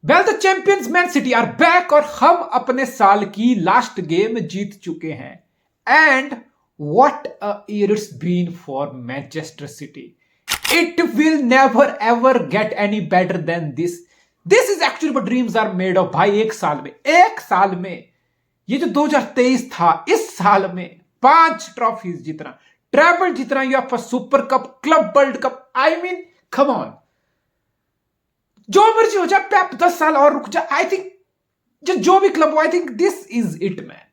Well the champions Man City are back और हम अपने साल की लास्ट गेम जीत चुके हैं। And what a year it's been for Manchester City. It will never ever get any better than this. This is actually what dreams are made of. भाई एक साल में ये जो 2023 था, इस साल में 5 ट्रॉफीज जितना, ट्रैवल जितना, UEFA super cup, club world cup, I mean come on. जो मर्जी हो जाए, पेप 10 साल और रुक जाए, आई थिंक जो भी क्लब हो, I think this is it man.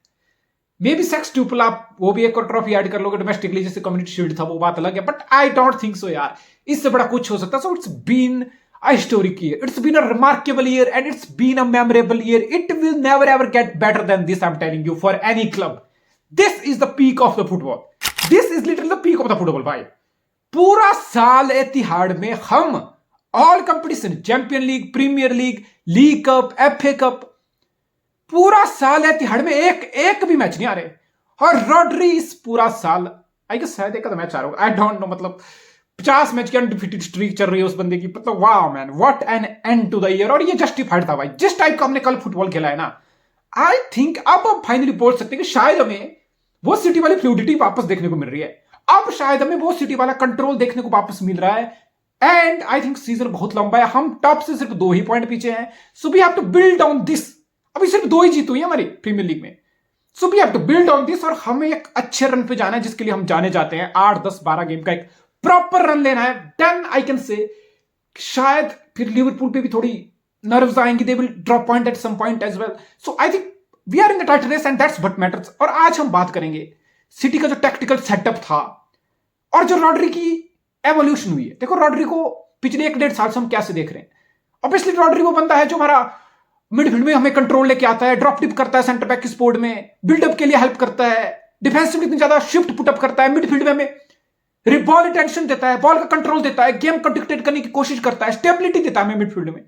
May be sex tuple आप वो भी एक और ट्रॉफी ऐड कर लोगे डोमेस्टिकली, जैसे कम्युनिटी शील्ड था, वो बात अलग है, but I don't think so यार, इससे बड़ा कुछ हो सकता। So it's been a historic year, it's been a remarkable year, and it's been a memorable year. It will never ever get better than this, I am telling you, for any club. This is the peak of the football. This is literally the peak of the football भाई। पूरा साल Etihad में हम all competition, champion league, premier league, league cup, FA cup, पूरा साल Etihad में एक भी मैच नहीं आ रहे। और रॉड्री इस पूरा साल, आई गेस शायद एक मैच आ रहा होगा, आई डोंट नो, मतलब 50 मैच की अनडिफीटेड स्ट्रीक चल रही है उस बंदे की। मतलब वाह man, what an end to the year. और ये जस्टिफाइड था भाई, जिस टाइप का हमने कल फुटबॉल खेला है ना, आई थिंक अब हम फाइनली बोल सकते हैं कि शायद हमें वो सिटी वाली फ्लूडिटी वापस देखने को मिल रही है। अब शायद हमें वो सिटी वाला कंट्रोल देखने को वापस मिल रहा है। एंड आई थिंक सीजन बहुत लंबा है, हम टॉप से सिर्फ 2 ही पॉइंट पीछे हैं। So we have to build on this. अभी सिर्फ 2 ही जीत हुई है हमारी प्रीमियर लीग में। So we have to build on this, और हमें एक अच्छे रन पे जाना है, जिसके लिए हम जाने जाते हैं। 8 10 12 गेम का एक प्रॉपर रन लेना है। देन आई कैन से शायद फिर लिवरपूल पे भी थोड़ी नर्व्स आएंगी, they will drop point at some point as well. So I think we are in the title race, and that's what matters. और आज हम बात करेंगे सिटी का जो टैक्टिकल सेटअप था और जो रॉड्री की एवोल्यूशन हुई है। देखो, रॉड्री को पिछले 1 डेढ़ साल से हम कैसे देख रहे हैं। ऑब्वियसली रॉड्री वो बंदा है जो हमारा मिडफील्ड में हमें कंट्रोल लेके आता है, ड्रॉप डिप करता है सेंटर बैक की सपोर्ट में, बिल्डअप के लिए हेल्प करता है, डिफेंसिव इतनी ज्यादा शिफ्ट पुटअप करता है, मिडफील्ड में हमें बॉल अटेंशन देता है, बॉल का कंट्रोल देता है, गेम को डिक्टेट करने की कोशिश करता है, स्टेबिलिटी देता है हमें मिडफील्ड में।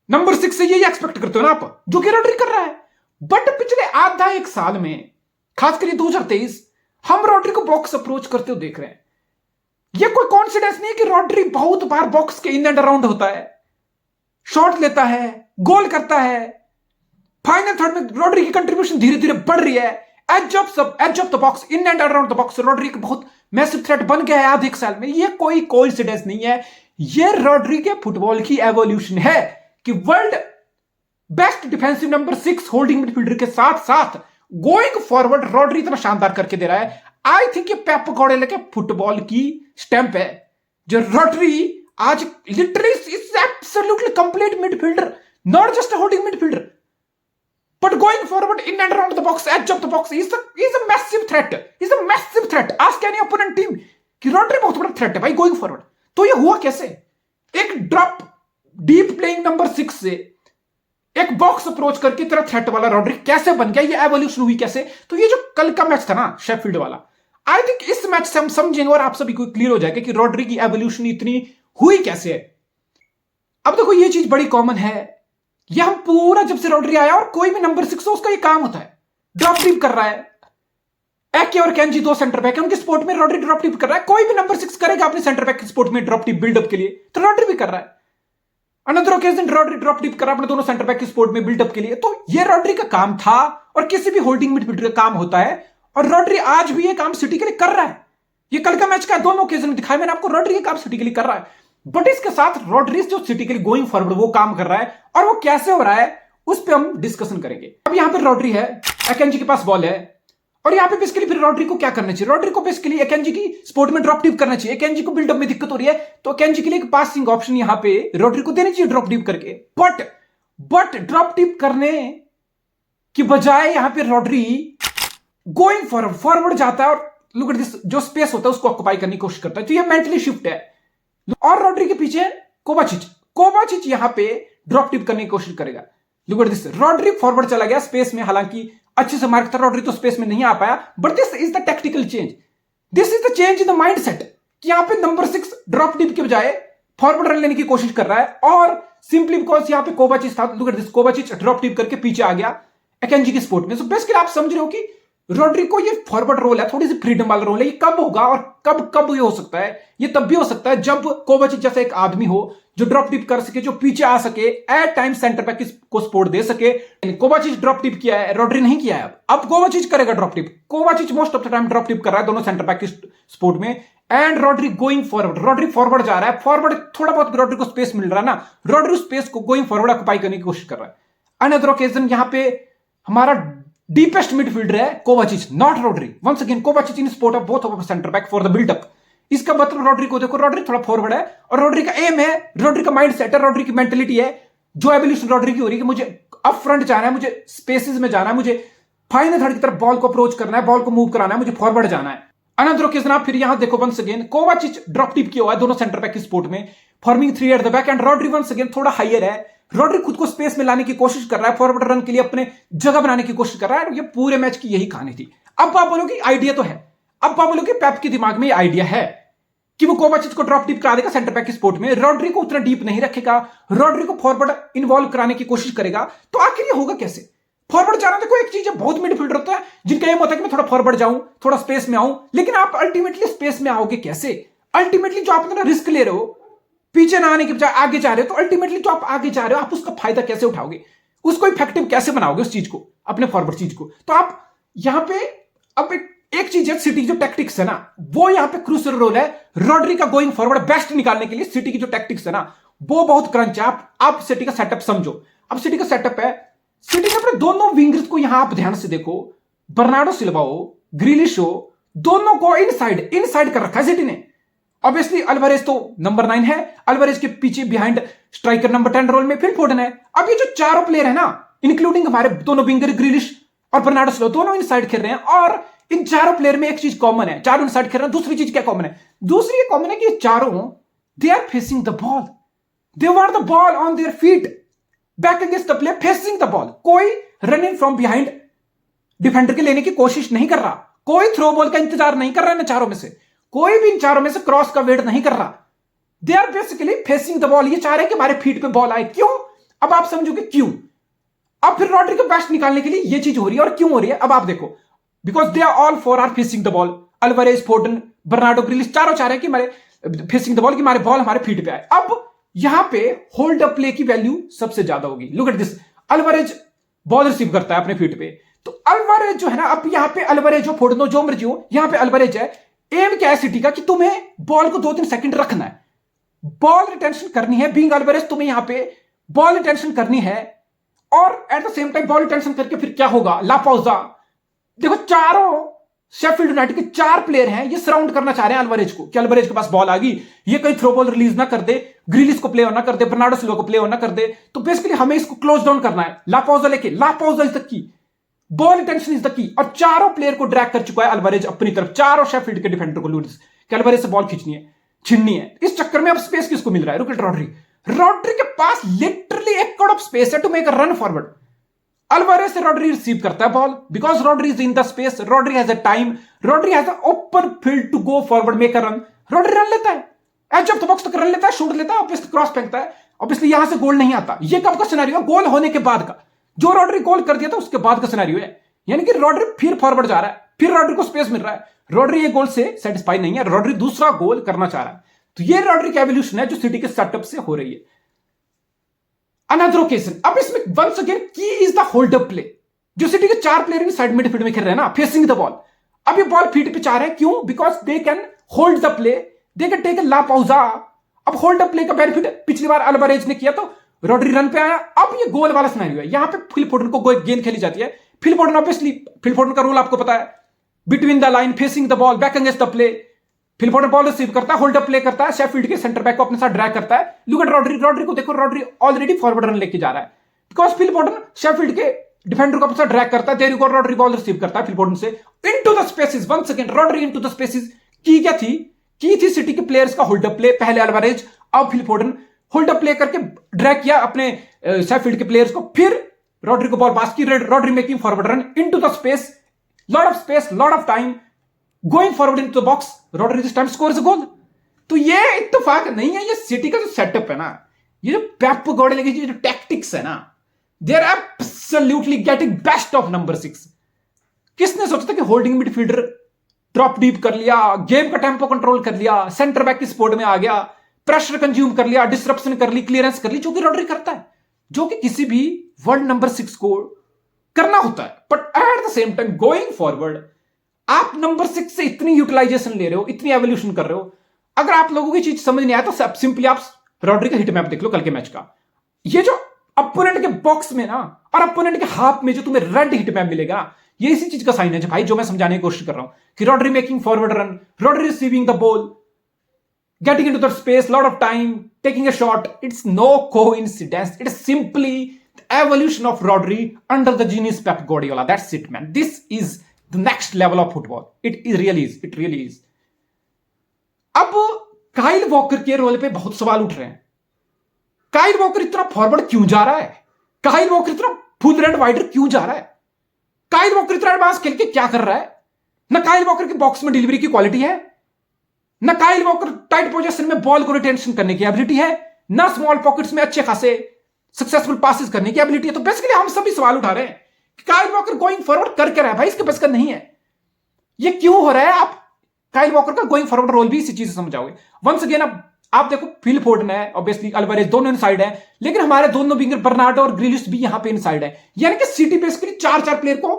नंबर 6 से यही एक्सपेक्ट करते हो ना आप, जो कि रॉड्री कर रहा है। बट पिछले आधा 1 साल में, खासकर 2023, हम रॉड्री को बॉक्स अप्रोच करते हुए देख रहे हैं। यह कोई कॉन्फिडेंस नहीं है कि रॉड्री बहुत बार बॉक्स के इन एंड अराउंड होता है, शॉट लेता है, गोल करता है। फाइनल थर्ड में रॉड्री की कंट्रीब्यूशन धीरे धीरे बढ़ रही है। Edge of the box, in and around the box, Rodri का बहुत मैसिव थ्रेट बन गया है आधे 1 साल में। यह कोई कोइंसिडेंस नहीं है, यह रॉड्री के फुटबॉल की एवोल्यूशन है कि world best defensive number 6 holding midfielder के साथ साथ गोइंग फॉरवर्ड रॉड्री इतना शानदार करके दे रहा है। आई थिंक ये पेप गार्डियोला के फुटबॉल की स्टैंप है, जो रॉड्री आज literally is absolutely complete midfielder, not just a holding midfielder, but going forward in and around the box, edge of the box, is a massive threat, is a massive threat. Ask any opponent team कि Rodri बहुत बड़ा threat है भाई going forward. तो ये हुआ कैसे? एक ड्रॉप डीप प्लेइंग नंबर 6 से एक बॉक्स अप्रोच करके तरह थ्रेट वाला रॉड्री कैसे बन गया? ये एवोल्यूशन हुई कैसे? तो ये जो कल का मैच था ना शेफील्ड वाला, आई थिंक इस मैच से हम समझेंगे और आप सभी को क्लियर हो जाएगा कि रॉड्री की एवोल्यूशन इतनी हुई कैसे है। अब देखो, ये चीज बड़ी कॉमन है, ये हम पूरा जब से रॉड्री आया, और कोई भी नंबर 6 हो उसका ये काम होता है, ड्रॉप डीप कर रहा है। एके और कैंजी 2 सेंटर बैक है, उनके स्पोर्ट में रॉड्री ड्रॉप डीप कर रहा है। कोई भी नंबर 6 करेगा अपने सेंटर बैक के स्पोर्ट में ड्रॉप डीप बिल्डअप के लिए, तो रॉड्री भी कर रहा है। Another occasion Rodri drop deep कर रहा है अपने दोनों सेंटर बैक के स्पोर्ट में बिल्डअप के लिए। तो ये रॉड्री का काम था, और किसी भी होल्डिंग मिडफील्डर का काम होता है, और रॉड्री आज भी ये काम सिटी के लिए कर रहा है। ये कल का मैच का दोनों ओकेजन दिखाया मैंने आपको, रॉड्री ये काम सिटी के लिए कर रहा है। बट इसके साथ रॉड्री जो सिटी के लिए गोइंग फॉरवर्ड वो काम कर रहा है, और वो कैसे हो रहा है उस पर हम डिस्कशन करेंगे। अब यहां पे रॉड्री है, एकेंजी के पास बॉल है, और यहां पे बेसिकली फिर रॉड्री को क्या करना चाहिए? रॉड्री को बेसिकली एकेंजी की स्पोर्ट में ड्रॉप डीप करना चाहिए। एकेंजी को बिल्डअप में दिक्कत हो रही है, तो एकेंजी के लिए एक पासिंग ऑप्शन यहां पे रॉड्री को देनी चाहिए ड्रॉप डीप करके। बट ड्रॉप डीप करने की बजाय यहां पे रॉड्री गोइंग फॉरवर्ड जाता है, और लुक एट दिस, जो स्पेस होता है उसको ऑक्युपाई करने की कोशिश करता है। तो ये मेंटली शिफ्ट है। और रॉड्री के पीछे कोवाचिच यहां पे ड्रॉप डीप करने की कोशिश करेगा। Look at this, Rodri forward चला गया स्पेस में, हालांकि अच्छे से मार्क था, रॉड्री तो स्पेस में नहीं आ पाया। But this is the tactical change, this is the change in the mindset कि यहां पे नंबर 6 ड्रॉप डीप के बजाय फॉरवर्ड रन लेने की कोशिश कर रहा है, और सिंपली बिकॉज यहां पे कोवाचिच था। Look at this, कोवाचिच drop deep करके पीछे आ गया एकेंजी के स्पोर्ट में। सो बेसिकली आप समझ रहे हो कि रॉड्री को ये फॉरवर्ड रोल है, थोड़ी सी फ्रीडम वाला रोल है। ये कब होगा और कब ये हो सकता है? ये तब भी हो सकता है जब कोवाचिच जैसा एक आदमी हो जो ड्रॉप डीप कर सके, जो पीछे आ सके, एट टाइम सेंटर बैक को सपोर्ट दे सके। कोवाचिच ड्रॉप डीप किया है, रॉड्री नहीं किया है। अब कोवाचिच करेगा drop deep. कोवाचिच most of the time drop deep कर रहा है दोनों सेंटर बैक की सपोर्ट में। And Rodri going forward, Rodri forward जा रहा है। फॉरवर्ड थोड़ा बहुत रॉड्री को स्पेस मिल रहा है ना, रॉड्री स्पेस को गोइंग फॉरवर्ड ऑक्यूपाई करने की कोशिश कर रहा है। अनदर ओकेजन यहां पे हमारा डीपेस्ट मिडफील्डर है Kovacic, not Rodri. Once again Kovacic in support of both of centre back for the buildup. इसका मतलब रॉड्री को देखो, रॉड्री थोड़ा फॉरवर्ड है और रॉड्री का एम है, रॉड्री का माइंड सेट है, रॉड्री की मेंटेलिटी है, जो एवोल्यूशन रॉड्री की हो रही है कि मुझे अप फ्रंट जाना है, मुझे स्पेसेस में जाना है, मुझे फाइनल थर्ड की तरफ बॉल को अप्रोच करना है, बॉल को मूव कराना है, मुझे फॉरवर्ड जाना है। अनदर ओकेजन आप फिर यहां देखो, once again Kovacic drop deep किया हुआ है दोनों सेंटर बैक की सपोर्ट में, forming three at the back. And Rodri once again थोड़ा हाइयर है, रॉड्री खुद को स्पेस में लाने की कोशिश कर रहा है, फॉरवर्ड रन के लिए अपने जगह बनाने की कोशिश कर रहा है। ये पूरे मैच की यही कहानी थी। अब आप बोलोगे आइडिया तो है, अब आप बोलोगे पेप के दिमाग में आइडिया है कि वो कोवाचिच को ड्रॉप डीप करा देगा सेंटर बैक की सपोर्ट में, रॉड्री को उतना डीप नहीं रखेगा, रॉड्री को फॉरवर्ड इन्वॉल्व कराने की कोशिश करेगा। तो आखिर ये होगा कैसे? फॉरवर्ड जाना देखो एक चीज है, बहुत मिडफील्डर होता है जिनका एम होता है कि मैं थोड़ा फॉरवर्ड जाऊं, थोड़ा स्पेस में आऊं, लेकिन आप अल्टीमेटली स्पेस में आओगे कैसे? अल्टीमेटली जो आप रिस्क ले रहे हो, पीछे ना आने के बजाय आगे जा रहे हो, तो अल्टीमेटली जो आप आगे जा रहे हो आप उसका फायदा कैसे उठाओगे, उसको इफेक्टिव कैसे बनाओगे उस चीज को, अपने फॉरवर्ड चीज को? तो आप यहां पे अब एक चीज है, सिटी की जो टैक्टिक्स है ना, वो यहां पे क्रूशियल रोल है रॉड्री का गोइंग फॉरवर्ड बेस्ट निकालने के लिए। सिटी की जो टैक्टिक्स है ना, वो बहुत क्रंच है। आप सिटी का सेटअप समझो। अब सिटी का सेटअप है, सिटी ने अपने दोनों विंगर्स को यहां आप ध्यान से देखो, बर्नार्डो सिल्वा हो, ग्रिलिश हो, दोनों को इनसाइड कर रखा है सिटी ने। ऑब्वियसली अल्वारेज तो नंबर 9 है, अल्वारेज के पीछे बिहाइंड स्ट्राइकर नंबर 10 रोल में फिल फोर्डन है। अब ये जो चारों प्लेयर है ना, इंक्लूडिंग हमारे दोनों विंगर ग्रिलिश और बर्नार्डो सिल्वा, दोनों इनसाइड खेल रहे हैं। और इन चारों प्लेयर में एक चीज कॉमन है, चारों इनसाइड खेल रहे हैं। दूसरी चीज क्या कॉमन है? दूसरी ये कॉमन है कि चारों they are facing the ball, they want the ball on their feet, back against the play, facing the ball. कोई रनिंग फ्रॉम बिहाइंड डिफेंडर के लेने की कोशिश नहीं कर रहा, कोई थ्रो बॉल का इंतजार नहीं कर रहा है। चारों में से कोई भी इन चारों में से क्रॉस का वेट नहीं कर रहा। They are basically facing the ball. ये चाह रहे हैं कि हमारे फीट पे बॉल आए। क्यों? अब आप समझोगे क्यों। अब फिर रॉड्री को बेस्ट निकालने के लिए ये चीज हो रही है। और क्यों हो रही है अब आप देखो, because they are all four are facing the ball. Alvarez, Foden, Bernardo, Grealish, चारों चाह रहे हैं कि हमारे फेसिंग द बॉल, कि हमारे बॉल हमारे फीट पे आए। अब यहां पे होल्ड अप प्ले की वैल्यू सबसे ज्यादा होगी। Look at this, Alvarez ball receive करता है अपने फीट पे, तो अल्वारेज जो है ना, अब यहां पे अल्वारेज हो, फोर्डन हो, जो मर्जी हो, यहां पे अल्वारेज है। एम क्या है सिटी का कि तुम्हें बॉल को 2-3 सेकंड रखना है, बॉल रिटेंशन करनी है। बीइंग अल्वारेज तुम्हें यहां पे बॉल रिटेंशन करनी है, और at the same time ball retention करके फिर क्या होगा, ला पाउजा। देखो चारों शेफील्ड यूनाइटेड के 4 प्लेयर हैं, ये सराउंड करना चाह रहे हैं अल्वारेज को, कि अल्वारेज के पास बॉल आ गई, ये कहीं थ्रो बॉल रिलीज ना कर दे, ग्रिलिश को प्ले ऑन ना कर दे, बर्नार्डो सिल्वा को प्ले ऑन ना कर दे। तो बेसिकली हमें इसको क्लोज डाउन करना है, ला पाउजा लेके। ला पाउजा is the key, ball retention is the key. और चारों प्लेयर को ड्रैग कर चुका है अल्वारेज अपनी तरफ, चारों शेफील्ड के डिफेंडर को लूडिस कि अल्वारेज से बॉल खींचनी है, छीननी है। इस चक्कर में अब स्पेस किसको मिल रहा है? रुक, रॉड्री के पास लिटरली एक करोड़ ऑफ स्पेस है to make a run forward. Alvarez से रॉड्री रिसीव करता है ball, because Rodri is in the space, Rodri has a time, Rodri has a open field to go forward, make a run. Rodri run लेता है, edge of the box तक run लेता है, shoot लेता है, obviously cross फेंकता है, obviously यहां से गोल नहीं आता। ये कब का सिनेरियो? गोल होने के बाद का, जो रॉड्री गोल कर दिया था उसके बाद का सिनेरियो है। यानी कि रॉड्री फिर फॉरवर्ड जा रहा है, फिर रॉड्री को स्पेस मिल रहा है। रॉड्री ये गोल से सेटिस्फाई नहीं है, रॉड्री दूसरा गोल करना चाह रहा है। तो ये रॉड्री की एवोल्यूशन है जो सिटी के सेटअप से हो रही है। अनदर ओकेजन, अब इसमें वंस अगेन की is the hold up play. जो सिटी के 4 प्लेयर इन साइड मिडफील्ड में खेल रहे हैं ना, फेसिंग द बॉल। अब ये बॉल फीट पे चाह रहे हैं, क्यों? Because they can hold the play, they can take a ला पाउजा। अब होल्ड अप प्ले का बेनिफिट पिछली बार अल्वारेज ने किया, तो रॉड्री रन पे आया। अब ये गोल वाला सिनेरियो है, यहां पे फिल फोर्डन को गेंद खेली जाती है। फिल फोर्डन ऑब्वियसली, फिल फोर्डन का रूल आपको पता है, between the line, facing the ball, back against the play. Phil Foden ball receive करता है, होल्ड अप प्ले करता है, शेफील्ड के सेंटर बैक को अपने साथ ड्रैग करता है। लुक एट रॉड्री को देखो, रॉड्री ऑलरेडी फॉरवर्ड रन लेके जा रहा है, बिकॉज फिल फोर्डन शेफील्ड के डिफेंडर को अपने साथ ड्रैग करता है। There you go, Rodri ball receive करता है फिल फोर्डन से into the spaces. One second, Rodri into the spaces. Key क्या थी? की थी सिटी के प्लेयर्स का होल्ड अप प्ले। पहले अल्वारेज, अब Phil Foden hold up play करके ड्रैग किया अपने शेफील्ड के प्लेयर्स को, फिर रॉड्री को बॉल पास की, Rodri making forward run into the space, lot of space, lot of time, going forward into the box, Rodri this time scores a goal. तो ये इत्तेफाक नहीं है, ये सिटी का जो सेटअप है ना, ये जो पेप गार्डियोला की जो टैक्टिक्स है ना, they are absolutely getting best of number 6। किसने सोचा था कि होल्डिंग मिडफील्डर ड्रॉप डीप कर लिया, गेम का टेम्पो कंट्रोल कर लिया, सेंटर बैक की सपोर्ट में आ गया, प्रेशर कंज्यूम कर लिया, डिस्ट्रप्शन कर ली, क्लियरेंस कर ली, जो कि रॉड्री करता है, जो कि किसी भी वर्ल्ड नंबर 6 को करना होता है। But at the same time going forward आप नंबर 6 से इतनी यूटिलाइजेशन ले रहे हो, इतनी एवोल्यूशन कर रहे हो। अगर आप लोगों की चीज समझ नहीं आया तो सिंपली आप रॉड्री का हिट मैप देख लो कल के मैच का। ये जो अपोनेंट के बॉक्स में ना और अपोनेंट के हाफ में जो तुम्हें रेड हिट मैप मिलेगा, ये इसी चीज का साइन है भाई, जो मैं समझाने की कोशिश कर रहा हूं कि Rodri making forward run, Rodri receiving the ball, getting into that space, lot of time, taking a shot. It's no coincidence. It is simply the evolution of Rodri under the genius Pep Guardiola. That's it, man. This is the next level of football. It really is. It really is. अब Kyle walker के role पे बहुत सवाल उठ रहे हैं। Kyle walker इतना forward क्यों जा रहा है? काइल वॉकर इतना फुल रेड वाइडर क्यों जा रहा है? काइल वॉकर इतना एडवांस खेल के क्या कर रहा है? ना काइल वॉकर की बॉक्स में डिलीवरी की क्वालिटी है, ना काइल वॉकर टाइट पोजीशन में बॉल को रिटेंशन करने की एबिलिटी है, ना स्मॉल पॉकेट्स में अच्छे खासे सक्सेसफुल पासेस करने की एबिलिटी है। तो बेसिकली हम सभी सवाल उठा रहे हैं कि काइल वॉकर गोइंग फॉरवर्ड कर क्या रहा है भाई? इसके बस का नहीं है। ये क्यों हो रहा है? आप काइल वॉकर का गोइंग फॉरवर्ड रोल भी इसी चीज से समझाओगे। वंस अगेन अब आप देखो, फिल फोर्डन है, ऑब्वियसली अल्वारेज, दोनों इनसाइड है, लेकिन हमारे दोनों विंगर बर्नार्डो और ग्रिलिश भी यहां पे इनसाइड है। यानी कि सिटी बेसिकली 4-4 प्लेयर को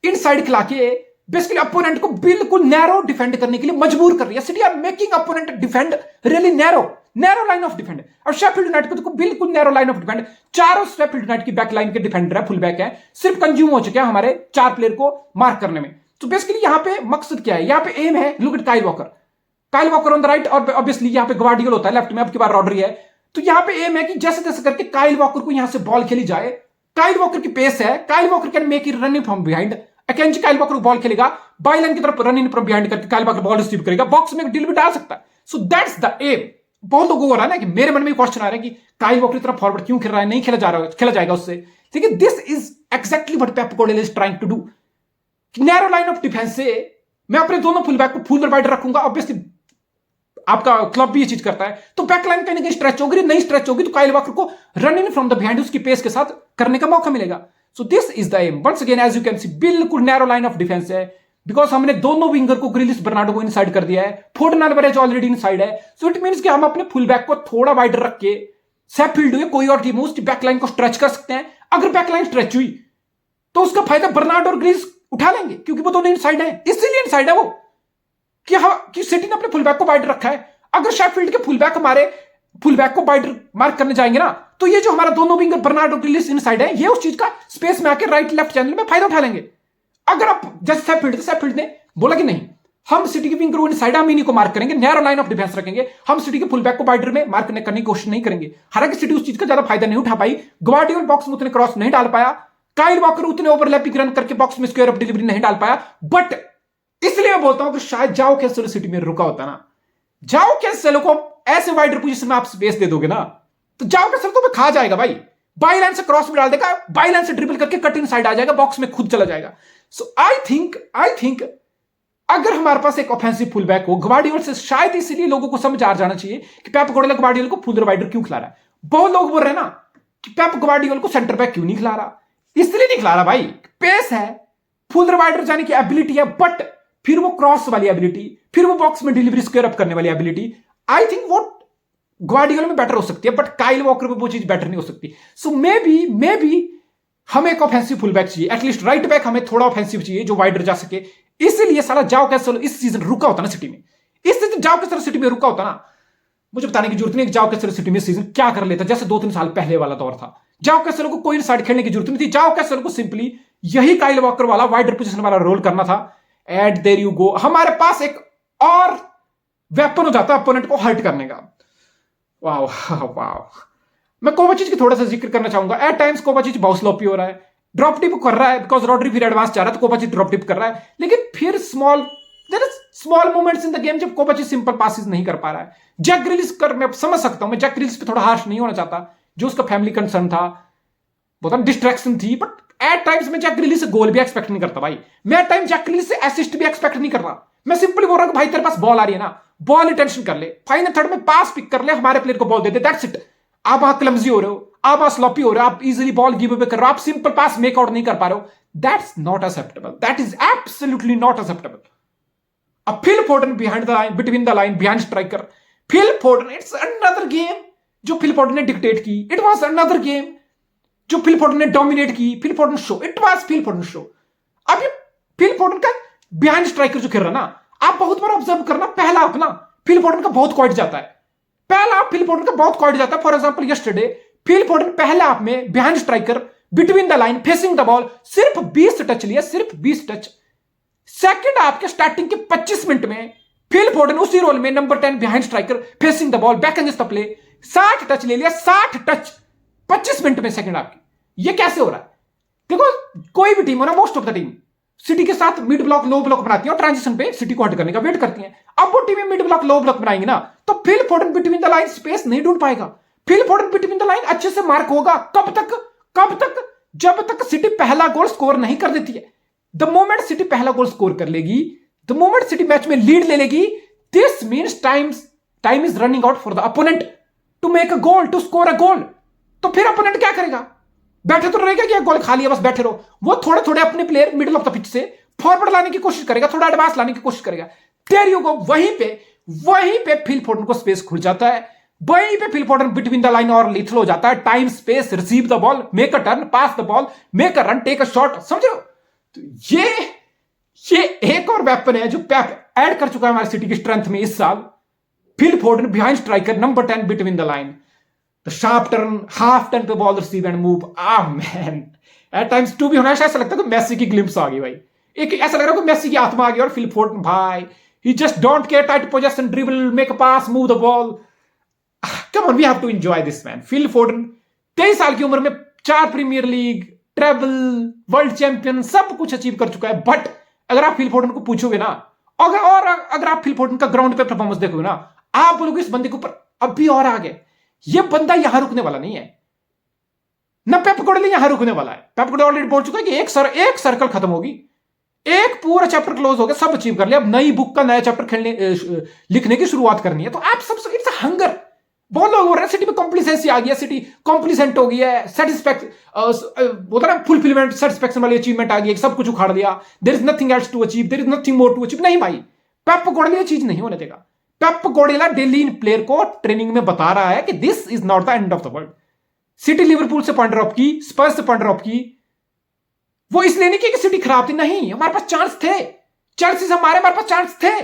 इनसाइड खिला के बेसिकली अपोनेंट को बिल्कुल नैरो डिफेंड करने के लिए मजबूर कर रही है। City are making opponent defend really narrow line of defend. और शेफील्ड यूनाइटेड को देखो बिल्कुल नैरो लाइन ऑफ डिफेंड। चारों शेफील्ड यूनाइटेड की बैक लाइन के डिफेंडर है, फुल बैक है, सिर्फ कंज्यूम हो चुके हैं हमारे 4 प्लेयर को मार्क करने में। तो बेसिकली यहां पे मकसद क्या है? यहां पे एम है, look at Kyle walker on the right, और ऑब्वियसली यहां पे ग्वार्डियोला होता है लेफ्ट में, अब की बार रॉड्री है। तो यहां पे एम है कि जैसे तैसे करके काइल वॉकर को यहां से बॉल खेली जाए। काइल वॉकर की पेस है, Kyle Walker can make it running from behind. Akanji Kyle Walker ball खेलेगा, बाईलाइन की तरफ रनिंग फ्रॉम बिहाइंड करके काइल वॉकर बॉल रिसीव करेगा, बॉक्स में डिलीवरी डाल सकता है। So that's the aim. बहुत लोगों को हो रहा है ना कि मेरे मन में क्वेश्चन आ रहा है कि काइल वॉकर की तरफ फॉरवर्ड क्यों खेल रहा है, नहीं खेला जा रहा है, खेला जाएगा उससे। ठीक है, this is exactly what Pep Guardiola is trying to do. Narrow line of defence से मैं अपने दोनों फुल बैक को फुल वाइड रखूंगा। ऑब्वियसली आपका क्लब भी ये चीज करता है, तो बैकलाइन कहीं ना कहीं स्ट्रेच होगी, नहीं स्ट्रेच होगी तो काइल वॉकर को run in from the behind उसकी पेस के साथ करने का मौका मिलेगा। So this is the aim. Once again as you can see बिल्कुल नैरो लाइन ऑफ डिफेंस है, बिकॉज हमने दोनों विंगर को ग्रिलिश बर्नार्डो को इनसाइड कर दिया है, फोर्डन अल्वारेज ऑलरेडी इनसाइड है। सो इट मींस कि हम अपने फुल बैक को थोड़ा वाइडर रख के शेफील्ड हुए कोई और टीम हो उसकी बैकलाइन को स्ट्रेच कर सकते हैं। अगर बैकलाइन स्ट्रेच हुई तो उसका फायदा बर्नार्डो और ग्रिलिश उठा लेंगे, क्योंकि वो दोनों इनसाइड है, इसीलिए इनसाइड है वो कि सिटी ने अपने फुल बैक को वाइडर रखा है। अगर शेफील्ड के फुलबैक हमारे फुलबैक को वाइडर मार्क करने जाएंगे ना, तो ये जो हमारा दोनों विंगर बर्नार्डो ग्रिलिश इनसाइड है, ये उस चीज का स्पेस में आके राइट लेफ्ट चैनल में फायदा उठा लेंगे। अगर आप जैसे शेफील्ड ने बोला कि नहीं, हम सिटी के विंगर को इनसाइड हम इन्हीं को मार्क करेंगे, नैरो लाइन ऑफ डिफेंस रखेंगे, हम सिटी के फुलबैक को वाइडर में मार्क करने की कोशिश नहीं करेंगे। हालांकि सिटी उस चीज का ज्यादा फायदा नहीं उठा पाई, ग्वार्डियोला बॉक्स में उतने क्रॉस नहीं डाल पाया, काइल वॉकर उतने ओवरलैपिंग रन करके बॉक्स में स्क्वायर ऑफ डिलीवरी नहीं डाल पाया। बट इसलिए मैं बोलता हूं कि शायद जाओ कैंसेलो सिटी में रुका होता ना, जाओ कैंसेलो को ऐसे वाइडर पोजीशन में आप स्पेस दे दोगे ना, तो जाओ कैंसेलो तो खा जाएगा भाई, बाई लाइन से क्रॉस में डाल देगा, बाई लाइन से ड्रिबल करके कट इन साइड आ जाएगा, बॉक्स में खुद चला जाएगा। सो आई थिंक अगर हमारे पास एक ऑफेंसिव फुलबैक हो ग्वार्डियोला से, शायद इसलिए लोगों को समझ आ जाना चाहिए कि पेप गार्डियोला ग्वार्डियोला को फुल वाइडर क्यों खिला रहा है। बहुत लोग बोल रहे हैं ना कि पेप गार्डियोला को सेंटर बैक क्यों नहीं खिला रहा, इसलिए नहीं खिला रहा भाई, पेस है, फुल वाइडर जाने की एबिलिटी है, बट फिर वो क्रॉस वाली एबिलिटी, फिर वो बॉक्स में डिलीवरी स्क्वायर अप करने वाली एबिलिटी, आई थिंक वो ग्वार्डियोला में बेटर हो सकती है, बट काइल वॉकर में वो चीज बेटर नहीं हो सकती। सो मे बी हमें एक ऑफेंसिव फुलबैक चाहिए, एटलीस्ट राइट बैक हमें थोड़ा ऑफेंसिव चाहिए जो वाइडर जा सके। इसलिए साला जाओ कैंसेलो इस सीजन रुका होता ना सिटी में, इस सीजन जाओ कैंसेलो सिटी में रुका होता ना, मुझे बताने की जरूरत नहीं कि जाओ कैंसेलो सिटी में सीजन क्या कर लेता, जैसे 2-3 साल पहले वाला दौर था। जाओ कैंसेलो को कोई साइड खेलने की जरूरत नहीं थी, जाओ कैंसेलो को सिंपली यही काइल वॉकर वाला वाइडर पोजीशन वाला रोल करना था। एट देयर यू गो, हमारे पास एक और वेपन हो जाता है अपोनेंट को हर्ट करने का। वाह, मैं कोवाचिच की थोड़ा सा जिक्र करना चाहूंगा। एट टाइम्स कोवाचिच बहुत स्लोपी हो रहा है, ड्रॉप टिप कर रहा है, बिकॉज रॉड्री फिर एडवांस जा रहा है तो कोवाचिच ड्रॉप टिप कर रहा है, लेकिन फिर small moments in the game जब कोवाचिच सिंपल पासेस नहीं कर पा रहा है। जैक ग्रिलिश कर, मैं समझ सकता हूं, मैं जैक ग्रिलिश पे थोड़ा हार्श नहीं होना चाहता, जो उसका फैमिली कंसर्न था, बहुत डिस्ट्रैक्शन थी, बट एट टाइम्स मैं जैक ग्रिलिश से गोल भी एक्सपेक्ट नहीं करता भाई, मैं एट टाइम जैक ग्रिलिश से असिस्ट भी एक्सपेक्ट नहीं कर रहा। मैं सिंपली बोल रहा हूं कि भाई तेरे पास बॉल आ रही है ना, बॉल रिटेंशन कर ले, फाइनल थर्ड में पास पिक कर ले, हमारे प्लेयर को ball they they, that's it. आप वहां क्लमजी हो रहे हो, आप वहां स्लॉपी हो रहे हो, आप इजीली बॉल गिव अवे कर रहे हो, आप सिंपल पास मेक आउट नहीं कर पा रहे हो, that's not acceptable, that is absolutely not acceptable. अब Phil Foden behind the line, between the line, behind striker, Phil Foden, it's another game जो फिल फोर्डन ने डिक्टेट की, इट वाज अनदर गेम जो फिल फोर्डन ने dominate की, Phil Foden show, it was Phil Foden show. अब ये Phil Foden का behind striker जो खेल रहा ना, आप बहुत बार ऑब्जर्व करना, पहला अपना फिल फोर्डन का बहुत क्वाइट जाता है, पहला आप फिल फोर्डन का बहुत क्वाइट जाता है। For example yesterday Phil Foden पहले आप में behind striker between the line facing the ball सिर्फ 20 टच लिया, सिर्फ 20 टच। सेकंड आपके स्टार्टिंग के 25 मिनट में फिल फोर्डन उसी रोल में number 10 behind striker facing the ball back and the play 60 touch ले लिया, 60 टच 25 मिनट में सेकंड आपकी। ये कैसे हो रहा है? देखो कोई भी टीम हो ना, most of the team city के साथ मिड ब्लॉक लो ब्लॉक बनाती है और ट्रांजिशन पे सिटी को हट करने का वेट करती है। अब वो टीमें मिड ब्लॉक लो ब्लॉक बनाएंगे ना, तो fill Foden between the line space नहीं ढूंढ पाएगा। Fill Foden between the line अच्छे से मार्क होगा कब तक? कब तक? जब तक सिटी पहला गोल स्कोर नहीं कर देती है। द मोमेंट सिटी पहला गोल स्कोर कर लेगी, द मोमेंट सिटी मैच में लीड ले लेगी, this means time is running out for the opponent to make a goal, to score a goal. तो फिर अपोनेंट क्या करेगा? बैठे तो रहेगा कि गोल खा लिया बस बैठे रहो। वो थोड़े थोड़े अपने player middle of the pitch से फॉरवर्ड लाने की कोशिश करेगा, थोड़ा एडवांस लाने की कोशिश करेगा। देयर यू गो, वहीं पे फिल फोर्डन को स्पेस खुल जाता है, वहीं पे Phil Foden between the line और लिथल हो जाता है। Time space, receive the ball, make a turn, pass the ball, make a run, take a shot. समझ रहे हो? तो ये एक और वेपन है जो पेप ऐड कर चुका है हमारी सिटी की स्ट्रेंथ में इस साल। Phil Foden behind striker number 10 between the line, the sharp turn, half turn पे ball receive and move. Man at times to भी होना ऐसा लगता है कि मेसी की ग्लिम्स आ गई भाई, एक ऐसा लग रहा है कि मेसी की आत्मा आ गई। और फिल फोर्डन भाई, he just don't care, tight position, dribble, make a pass, move the ball. Come on, we have to enjoy this man. Phil Foden 23 साल की उम्र में 4 Premier League, treble, world champion सब कुछ अचीव कर चुका है। बट अगर आप फिल फोर्डन को पूछोगे ना, अगर आप फिल फोर्डन का ग्राउंड पे परफॉर्मेंस देखोगे ना, आप बोलोगे इस बंदे के ऊपर अब भी और आगे। ये बंदा यहां रुकने वाला नहीं है ना, पेप गार्डियोला यहां रुकने वाला है। पेप गार्डियोला ऑलरेडी बोल चुका है कि एक सर्कल खत्म होगी, एक पूरा चैप्टर क्लोज हो गया, सब अचीव कर लिया, अब नई बुक का नया चैप्टर लिखने की शुरुआत करनी है। तो आप सब इट्स हंगर। बहुत लोग हो रहे हैं सिटी में कॉम्प्लिसेंसी आ गया, सिटी कॉम्प्लिसेंट हो गया है, होता है फुलफिलमेंट, सेटिस्फैक्शन वाली अचीवमेंट आ गई, सब कुछ उखाड़ दिया, there is nothing else to achieve, there is nothing more to achieve. नहीं भाई, पेप गार्डियोला चीज नहीं होने देगा। पेप गार्डियोला डेली इन प्लेयर को ट्रेनिंग में बता रहा है कि this is not the end of the world. City Liverpool से पॉइंट ड्रॉप की, स्पर्स से पॉइंट ड्रॉप की, वो इसलिए नहीं कि सिटी खराब थी, नहीं, हमारे पास चांस थे, चांसेस हमारे पास चांस थे।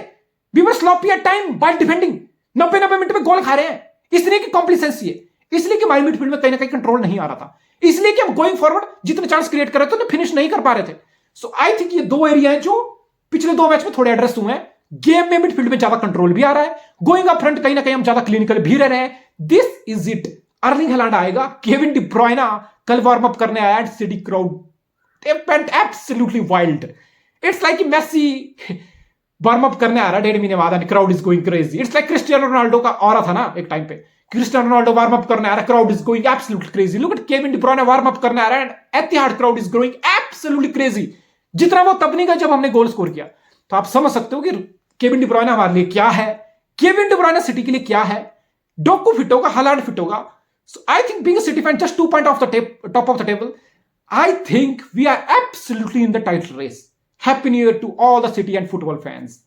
We were sloppy at time while defending, 90 minute में गोल खा रहे हैं, इसलिए कि कॉम्प्लिसेंसी है, इसलिए कि हमारी मिडफील्ड में कहीं ना कहीं कंट्रोल नहीं आ रहा था, इसलिए कि हम गोइंग फॉरवर्ड जितने चांस क्रिएट कर रहे थे उन्हें फिनिश नहीं कर पा रहे थे। सो आई थिंक ये दो एरिया हैं जो पिछले 2 मैच में थोड़े एड्रेस हुए हैं। गेम में मिडफील्ड में ज्यादा कंट्रोल भी आ रहा है, गोइंग अप फ्रंट कहीं ना कहीं हम ज्यादा क्लिनिकल भी रह रहे हैं। This is it. Erling Haaland आएगा, केविन डी ब्रुयना कल वार्म अप करने आया, city crowd went absolutely wild. It's like Messi warm up करने आ रहा है 1.5 महीने बाद, crowd is going crazy. It's like Cristiano Ronaldo का ऑरा था ना एक टाइम पे, क्रिस्टियानो रोनाल्डो वार्म अप करने आ रहा है, crowd is going absolutely crazy. Look at Kevin De Bruyne warm up करने आ रहा है, Etihad crowd is going absolutely crazy. जितना वो तब नहीं गया जब हमने गोल स्कोर किया। तो आप समझ सकते हो कि केविन डी ब्रुयना हमारे लिए क्या है, केविन डी ब्रुयना सिटी के लिए क्या है। डोकू फिट होगा, हालैंड फिट होगा। So I think being a City fan, just 2 points off the top of the table, I think we are absolutely in the title race. Happy New Year to all the City and football fans.